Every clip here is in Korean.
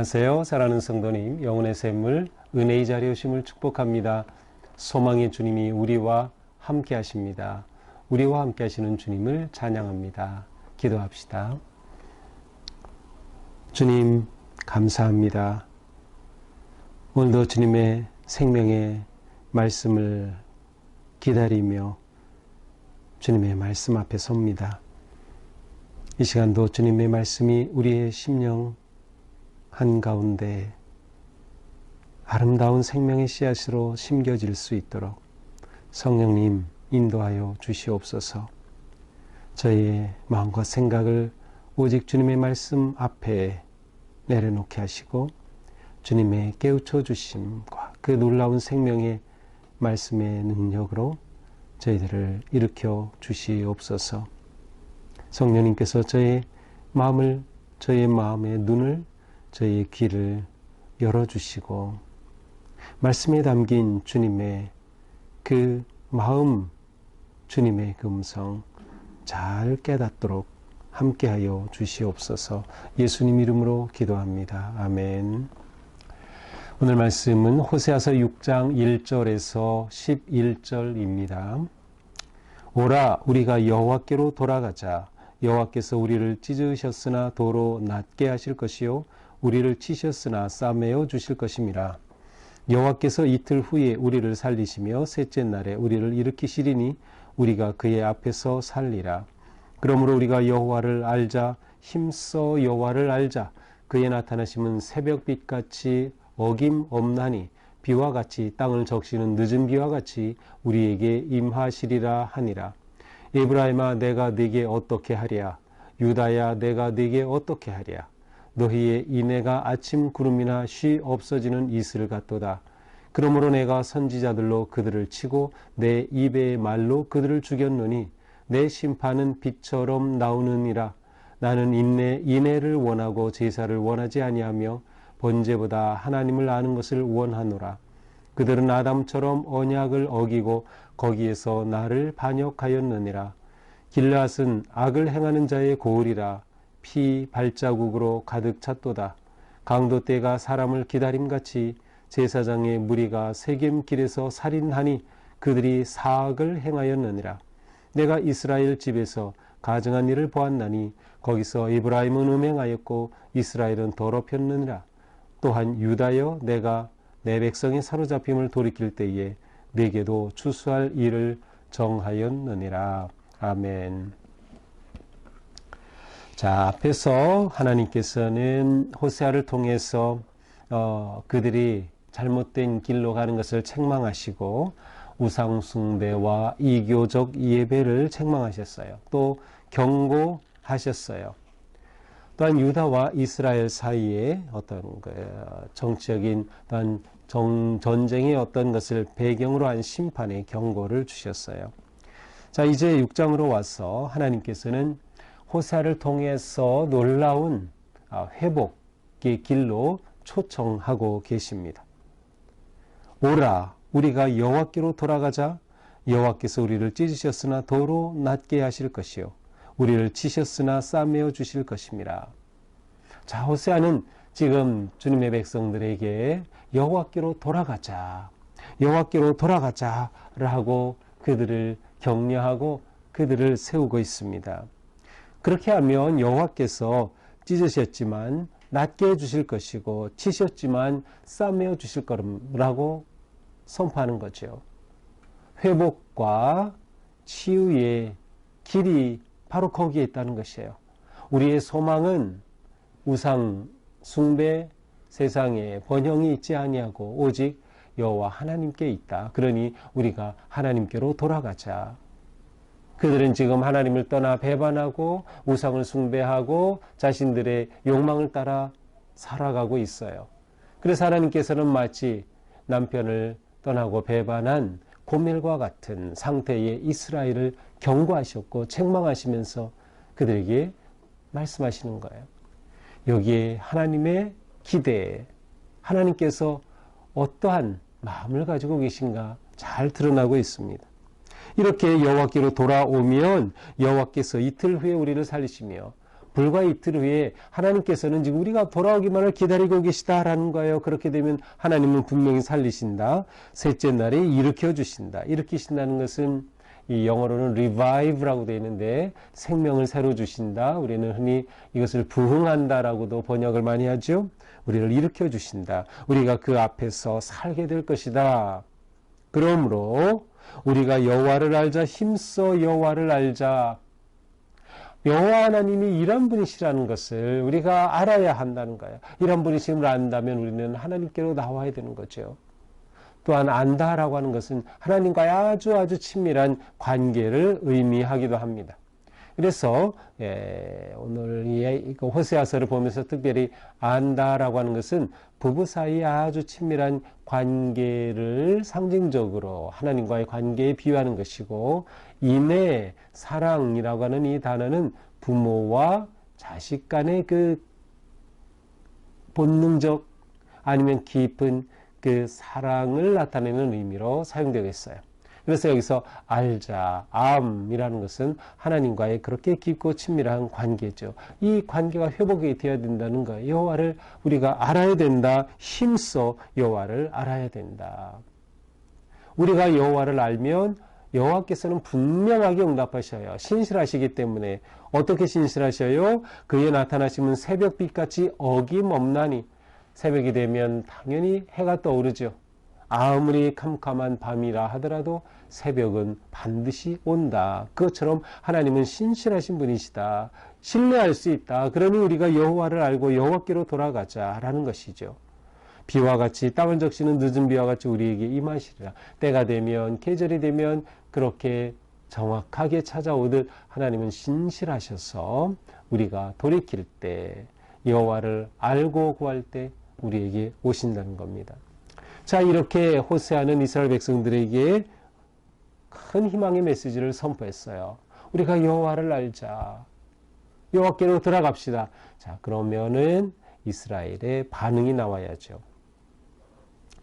안녕하세요. 사랑하는 성도님, 영혼의 샘물, 은혜의 자리에 오심을 축복합니다. 소망의 주님이 우리와 함께 하십니다. 우리와 함께 하시는 주님을 찬양합니다. 기도합시다. 주님, 감사합니다. 오늘도 주님의 생명의 말씀을 기다리며 주님의 말씀 앞에 섭니다. 이 시간도 주님의 말씀이 우리의 심령 한가운데 아름다운 생명의 씨앗으로 심겨질 수 있도록 성령님 인도하여 주시옵소서. 저희의 마음과 생각을 오직 주님의 말씀 앞에 내려놓게 하시고 주님의 깨우쳐 주심과 그 놀라운 생명의 말씀의 능력으로 저희들을 일으켜 주시옵소서. 성령님께서 저의 마음을, 저의 마음의 눈을, 저희의 귀를 열어주시고 말씀에 담긴 주님의 그 마음, 주님의 그 음성 잘 깨닫도록 함께하여 주시옵소서. 예수님 이름으로 기도합니다. 아멘. 오늘 말씀은 호세아서 6장 1절에서 11절입니다. 오라, 우리가 여호와께로 돌아가자. 여호와께서 우리를 찢으셨으나 도로 낮게 하실 것이요 우리를 치셨으나 싸매어 주실 것임이라. 여호와께서 이틀 후에 우리를 살리시며 셋째 날에 우리를 일으키시리니 우리가 그의 앞에서 살리라. 그러므로 우리가 여호와를 알자. 힘써 여호와를 알자. 그의 나타나심은 새벽빛같이 어김없나니 비와 같이 땅을 적시는 늦은 비와 같이 우리에게 임하시리라 하니라. 에브라임아, 내가 네게 어떻게 하랴? 유다야, 내가 네게 어떻게 하랴? 너희의 인애가 아침 구름이나 쉬 없어지는 이슬 같도다. 그러므로 내가 선지자들로 그들을 치고 내 입의 말로 그들을 죽였노니 내 심판은 빛처럼 나오느니라. 나는 인애를 원하고 제사를 원하지 아니하며 번제보다 하나님을 아는 것을 원하노라. 그들은 아담처럼 언약을 어기고 거기에서 나를 반역하였느니라. 길앗은 악을 행하는 자의 고을이라. 피 발자국으로 가득 찼도다. 강도 떼가 사람을 기다림같이 제사장의 무리가 세겜길에서 살인하니 그들이 사악을 행하였느니라. 내가 이스라엘 집에서 가증한 일을 보았나니 거기서 에브라임은 음행하였고 이스라엘은 더럽혔느니라. 또한 유다여, 내가 내 백성의 사로잡힘을 돌이킬 때에 내게도 추수할 일을 정하였느니라. 아멘. 자, 앞에서 하나님께서는 호세아를 통해서 그들이 잘못된 길로 가는 것을 책망하시고 우상숭배와 이교적 예배를 책망하셨어요. 또 경고하셨어요. 또한 유다와 이스라엘 사이에 어떤 정치적인 어떤 전쟁의 어떤 것을 배경으로 한 심판의 경고를 주셨어요. 자, 이제 6장으로 와서 하나님께서는 호세아를 통해서 놀라운 회복의 길로 초청하고 계십니다. 오라, 우리가 여호와께로 돌아가자. 여호와께서 우리를 찢으셨으나 도로 낮게 하실 것이요 우리를 치셨으나 싸매어 주실 것입니다. 자, 호세아는 지금 주님의 백성들에게 여호와께로 돌아가자, 여호와께로 돌아가자를 하고 그들을 격려하고 그들을 세우고 있습니다. 그렇게 하면 여호와께서 찢으셨지만 낮게 해주실 것이고 치셨지만 싸매어 주실 거라고 선포하는 거죠. 회복과 치유의 길이 바로 거기에 있다는 것이에요. 우리의 소망은 우상 숭배 세상에 번영이 있지 아니하고 오직 여호와 하나님께 있다. 그러니 우리가 하나님께로 돌아가자. 그들은 지금 하나님을 떠나 배반하고 우상을 숭배하고 자신들의 욕망을 따라 살아가고 있어요. 그래서 하나님께서는 마치 남편을 떠나고 배반한 고멜과 같은 상태의 이스라엘을 경고하셨고 책망하시면서 그들에게 말씀하시는 거예요. 여기에 하나님의 기대에 하나님께서 어떠한 마음을 가지고 계신가 잘 드러나고 있습니다. 이렇게 여호와께로 돌아오면 여호와께서 이틀 후에 우리를 살리시며 불과 이틀 후에 하나님께서는 지금 우리가 돌아오기만을 기다리고 계시다라는 거예요. 그렇게 되면 하나님은 분명히 살리신다. 셋째 날에 일으켜 주신다. 일으키신다는 것은 이 영어로는 revive라고 되어 있는데 생명을 새로 주신다. 우리는 흔히 이것을 부흥한다라고도 번역을 많이 하죠. 우리를 일으켜 주신다. 우리가 그 앞에서 살게 될 것이다. 그러므로 우리가 여호와를 알자, 힘써 여호와를 알자. 여호와 하나님이 이런 분이시라는 것을 우리가 알아야 한다는 거예요. 이런 분이심을 안다면 우리는 하나님께로 나와야 되는 거죠. 또한 안다라고 하는 것은 하나님과의 아주 친밀한 관계를 의미하기도 합니다. 그래서 오늘 이 호세아서를 보면서 특별히 안다라고 하는 것은 부부 사이의 아주 친밀한 관계를 상징적으로 하나님과의 관계에 비유하는 것이고, 인애, 사랑이라고 하는 이 단어는 부모와 자식 간의 그 본능적 아니면 깊은 그 사랑을 나타내는 의미로 사용되고 있어요. 그래서 여기서 알자, 암이라는 것은 하나님과의 그렇게 깊고 친밀한 관계죠. 이 관계가 회복이 되어야 된다는 거예요. 여호와를 우리가 알아야 된다. 힘써 여호와를 알아야 된다. 우리가 여호와를 알면 여호와께서는 분명하게 응답하셔요. 신실하시기 때문에. 어떻게 신실하셔요? 그의 나타나심은 새벽빛같이 어김없나니. 새벽이 되면 당연히 해가 떠오르죠. 아무리 캄캄한 밤이라 하더라도 새벽은 반드시 온다. 그것처럼 하나님은 신실하신 분이시다. 신뢰할 수 있다. 그러니 우리가 여호와를 알고 여호와께로 돌아가자라는 것이죠. 비와 같이 땅을 적시는 늦은 비와 같이 우리에게 임하시리라. 때가 되면, 계절이 되면 그렇게 정확하게 찾아오듯 하나님은 신실하셔서 우리가 돌이킬 때, 여호와를 알고 구할 때 우리에게 오신다는 겁니다. 자, 이렇게 호세아는 이스라엘 백성들에게 큰 희망의 메시지를 선포했어요. 우리가 여호와를 알자. 여호와께로 돌아갑시다. 자, 그러면은 이스라엘의 반응이 나와야죠.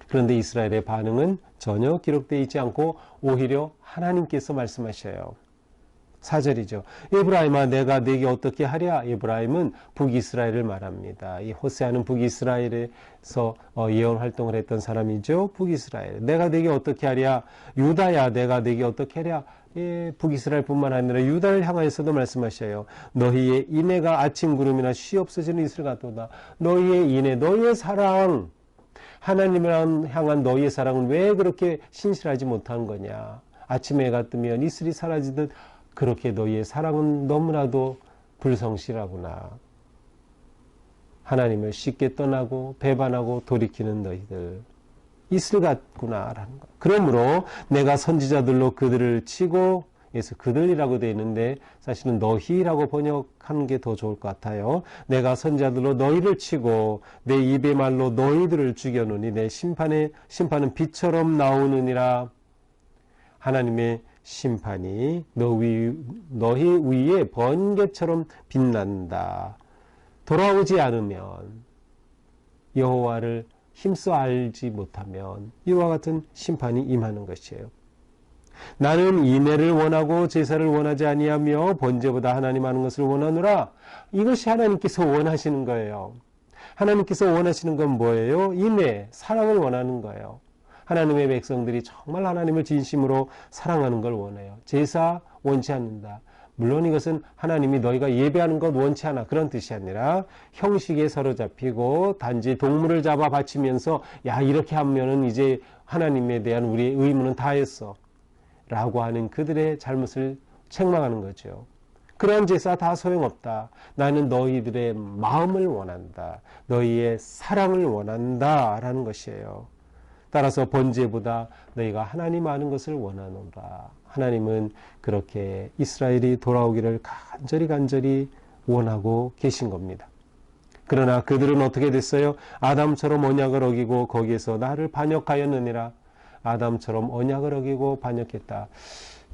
그런데 이스라엘의 반응은 전혀 기록되어 있지 않고 오히려 하나님께서 말씀하셔요. 4절이죠. 에브라임아, 내가 네게 어떻게 하랴? 에브라임은 북이스라엘을 말합니다. 이 호세아는 북이스라엘에서 예언 활동을 했던 사람이죠. 북이스라엘. 내가 네게 어떻게 하랴? 유다야, 내가 네게 어떻게 하랴? 예, 북이스라엘뿐만 아니라 유다를 향하여서도 말씀하셔요. 너희의 인애가 아침 구름이나 쉬 없어지는 이슬 같도다. 너희의 인애, 너희의 사랑, 하나님을 향한 너희의 사랑은 왜 그렇게 신실하지 못한 거냐? 아침에 해가 뜨면 이슬이 사라지듯 그렇게 너희의 사랑은 너무나도 불성실하구나. 하나님을 쉽게 떠나고 배반하고 돌이키는 너희들. 이슬 같구나라는 것. 그러므로 내가 선지자들로 그들을 치고, 그래서 그들이라고 되어 있는데 사실은 너희라고 번역하는 게 더 좋을 것 같아요. 내가 선지자들로 너희를 치고 내 입의 말로 너희들을 죽여놓으니 내 심판은 빛처럼 나오느니라. 하나님의 심판이 너희 위에 번개처럼 빛난다. 돌아오지 않으면, 여호와를 힘써 알지 못하면 이와 같은 심판이 임하는 것이에요. 나는 인애를 원하고 제사를 원하지 아니하며 번제보다 하나님 아는 것을 원하노라. 이것이 하나님께서 원하시는 거예요. 하나님께서 원하시는 건 뭐예요? 인애, 사랑을 원하는 거예요. 하나님의 백성들이 정말 하나님을 진심으로 사랑하는 걸 원해요. 제사 원치 않는다. 물론 이것은 하나님이 너희가 예배하는 것 원치 않아, 그런 뜻이 아니라 형식에 사로잡히고 단지 동물을 잡아 바치면서 야, 이렇게 하면은 이제 하나님에 대한 우리의 의무는 다했어 라고 하는 그들의 잘못을 책망하는 거죠. 그런 제사 다 소용없다. 나는 너희들의 마음을 원한다. 너희의 사랑을 원한다 라는 것이에요. 따라서 번제보다 너희가 하나님 아는 것을 원하노라. 하나님은 그렇게 이스라엘이 돌아오기를 간절히 원하고 계신 겁니다. 그러나 그들은 어떻게 됐어요? 아담처럼 언약을 어기고 거기에서 나를 반역하였느니라. 아담처럼 언약을 어기고 반역했다.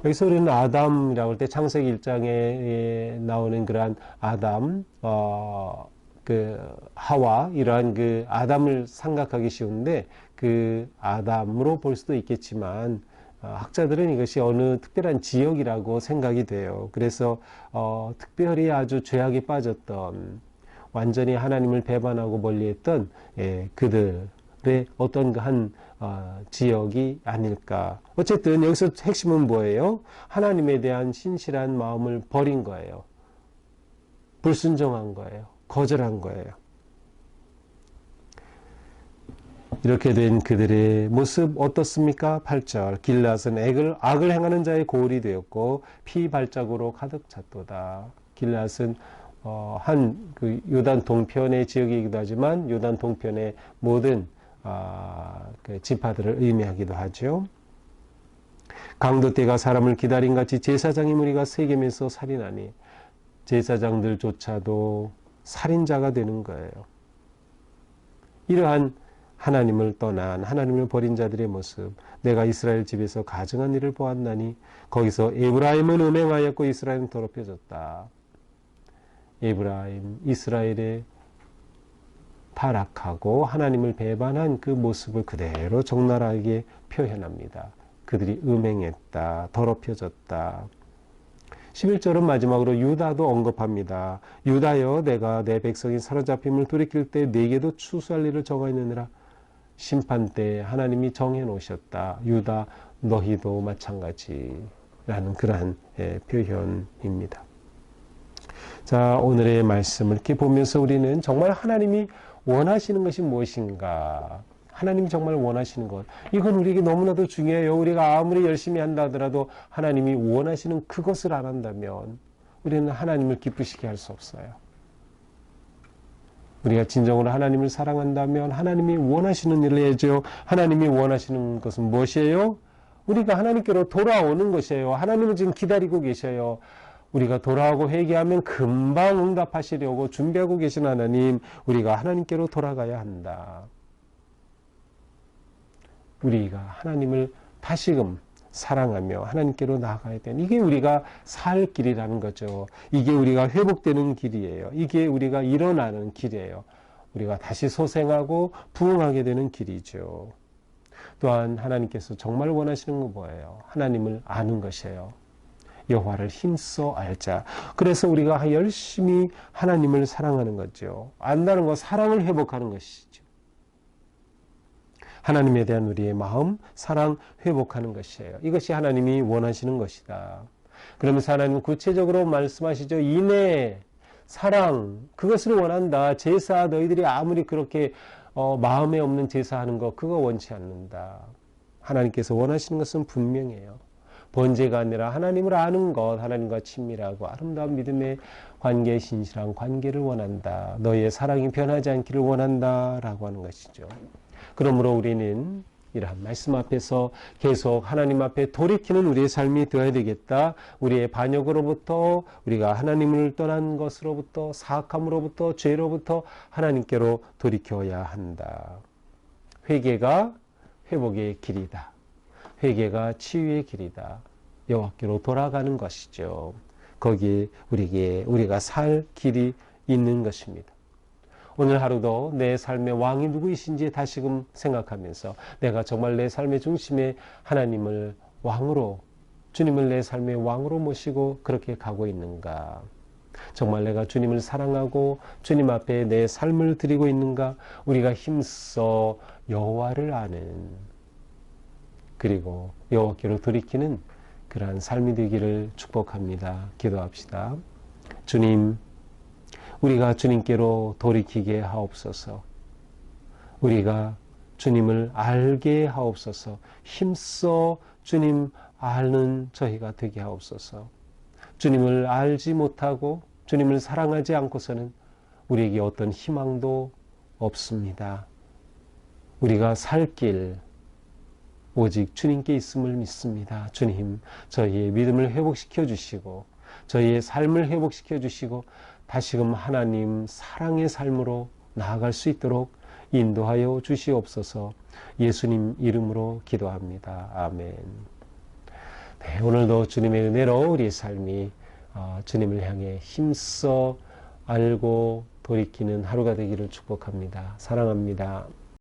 여기서 우리는 아담이라고 할 때 창세기 1장에 나오는 그러한 아담, 하와, 이러한 그 아담을 생각하기 쉬운데 그 아담으로 볼 수도 있겠지만 학자들은 이것이 어느 특별한 지역이라고 생각이 돼요. 그래서 특별히 아주 죄악에 빠졌던, 완전히 하나님을 배반하고 멀리했던 그들의 어떤 한 지역이 아닐까. 어쨌든 여기서 핵심은 뭐예요? 하나님에 대한 신실한 마음을 버린 거예요. 불순종한 거예요. 거절한 거예요. 이렇게 된 그들의 모습 어떻습니까? 8절 길앗은 악을 행하는 자의 고을이 되었고 피 발자국으로 가득 찼도다. 길앗은 그 요단 동편의 지역이기도 하지만 요단 동편의 모든 그 지파들을 의미하기도 하죠. 강도 때가 사람을 기다린 같이 제사장의 무리가 세겜에서 살인하니 제사장들조차도 살인자가 되는 거예요. 이러한 하나님을 떠난, 하나님을 버린 자들의 모습, 내가 이스라엘 집에서 가증한 일을 보았나니 거기서 에브라임은 음행하였고 이스라엘은 더럽혀졌다. 에브라임, 이스라엘의 타락하고 하나님을 배반한 그 모습을 그대로 적나라하게 표현합니다. 그들이 음행했다, 더럽혀졌다. 11절은 마지막으로 유다도 언급합니다. 유다여, 내가 내 백성이 사로잡힘을 돌이킬 때 네게도 추수할 일을 정하였느니라. 심판 때 하나님이 정해 놓으셨다. 유다, 너희도 마찬가지라는 그러한 표현입니다. 자, 오늘의 말씀을 이렇게 보면서 우리는 정말 하나님이 원하시는 것이 무엇인가? 하나님이 정말 원하시는 것. 이건 우리에게 너무나도 중요해요. 우리가 아무리 열심히 한다 하더라도 하나님이 원하시는 그것을 안 한다면 우리는 하나님을 기쁘시게 할 수 없어요. 우리가 진정으로 하나님을 사랑한다면 하나님이 원하시는 일을 해야죠. 하나님이 원하시는 것은 무엇이에요? 우리가 하나님께로 돌아오는 것이에요. 하나님은 지금 기다리고 계셔요. 우리가 돌아오고 회개하면 금방 응답하시려고 준비하고 계신 하나님, 우리가 하나님께로 돌아가야 한다. 우리가 하나님을 다시금 사랑하며 하나님께로 나아가야 되는, 이게 우리가 살 길이라는 거죠. 이게 우리가 회복되는 길이에요. 이게 우리가 일어나는 길이에요. 우리가 다시 소생하고 부흥하게 되는 길이죠. 또한 하나님께서 정말 원하시는 건 뭐예요? 하나님을 아는 것이에요. 여호와를 힘써 알자. 그래서 우리가 열심히 하나님을 사랑하는 거죠. 안다는 것, 사랑을 회복하는 것이죠. 하나님에 대한 우리의 마음, 사랑 회복하는 것이에요. 이것이 하나님이 원하시는 것이다. 그러면서 하나님은 구체적으로 말씀하시죠. 인애, 사랑, 그것을 원한다. 제사, 너희들이 아무리 그렇게 마음에 없는 제사하는 거, 그거 원치 않는다. 하나님께서 원하시는 것은 분명해요. 번제가 아니라 하나님을 아는 것, 하나님과 친밀하고 아름다운 믿음의 관계, 신실한 관계를 원한다. 너희의 사랑이 변하지 않기를 원한다라고 하는 것이죠. 그러므로 우리는 이러한 말씀 앞에서 계속 하나님 앞에 돌이키는 우리의 삶이 되어야 되겠다. 우리의 반역으로부터, 우리가 하나님을 떠난 것으로부터, 사악함으로부터, 죄로부터 하나님께로 돌이켜야 한다. 회개가 회복의 길이다. 회개가 치유의 길이다. 여호와께로 돌아가는 것이죠. 거기에 우리가 살 길이 있는 것입니다. 오늘 하루도 내 삶의 왕이 누구이신지 다시금 생각하면서 내가 정말 내 삶의 중심에 하나님을 왕으로, 주님을 내 삶의 왕으로 모시고 그렇게 가고 있는가? 정말 내가 주님을 사랑하고 주님 앞에 내 삶을 드리고 있는가? 우리가 힘써 여호와를 아는, 그리고 여호와께로 돌이키는 그러한 삶이 되기를 축복합니다. 기도합시다. 주님, 우리가 주님께로 돌이키게 하옵소서. 우리가 주님을 알게 하옵소서. 힘써 주님 아는 저희가 되게 하옵소서. 주님을 알지 못하고 주님을 사랑하지 않고서는 우리에게 어떤 희망도 없습니다. 우리가 살 길 오직 주님께 있음을 믿습니다. 주님, 저희의 믿음을 회복시켜 주시고 저희의 삶을 회복시켜 주시고 다시금 하나님 사랑의 삶으로 나아갈 수 있도록 인도하여 주시옵소서. 예수님 이름으로 기도합니다. 아멘. 네, 오늘도 주님의 은혜로 우리의 삶이 주님을 향해 힘써 알고 돌이키는 하루가 되기를 축복합니다. 사랑합니다.